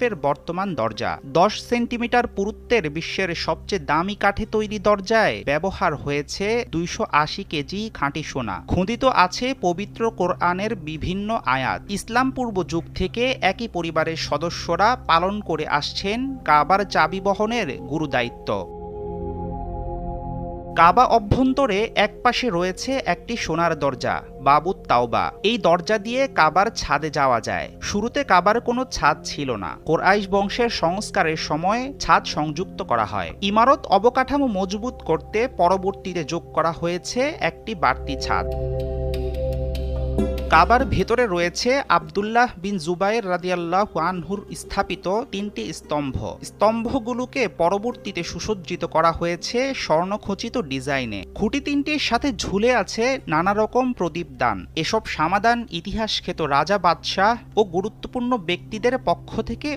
শরীফের বর্তমান দরজা। 10 সেন্টিমিটার পুরুত্বের বিশ্বের সবচেয়ে দামি কাঠে তৈরি দরজায় ব্যবহার হয়েছে 280 কেজি খাঁটি সোনা। খোদিত আছে পবিত্র কোরআনের বিভিন্ন আয়াত। ইসলাম পূর্ব যুগ থেকে একই পরিবারের সদস্যরা পালন করে আসছেন কাবার চাবি বহনের গুরুদায়িত্ব। কাবা অভ্যন্তরে একপাশে রয়েছে একটি সোনার দরজা, বাবুত তাওবা। এই দরজা দিয়ে কাবার ছাদে যাওয়া যায়। শুরুতে কাবার কোনো ছাদ ছিল না। কোরাইশ বংশের সংস্কারের সময় ছাদ সংযুক্ত করা হয়। ইমারত অবকাঠামো মজবুত করতে পরবর্তীতে যোগ করা হয়েছে একটি বাড়তি ছাদ। কাবার ভেতরে রয়েছে আব্দুল্লাহ বিন জুবাইর রাদিয়াল্লাহু আনহুর স্থাপিত 3টি স্তম্ভ। স্তম্ভগুলোকে পরবর্তীতে সুসজ্জিত করা হয়েছে স্বর্ণখচিত ডিজাইনে। খুঁটি 3টির সাথে ঝুলে আছে নানা রকম প্রদীপদান। এসব সমাধান ইতিহাস খ্যাত রাজা, বাদশাহ ও গুরুত্বপূর্ণ ব্যক্তিদের পক্ষ থেকে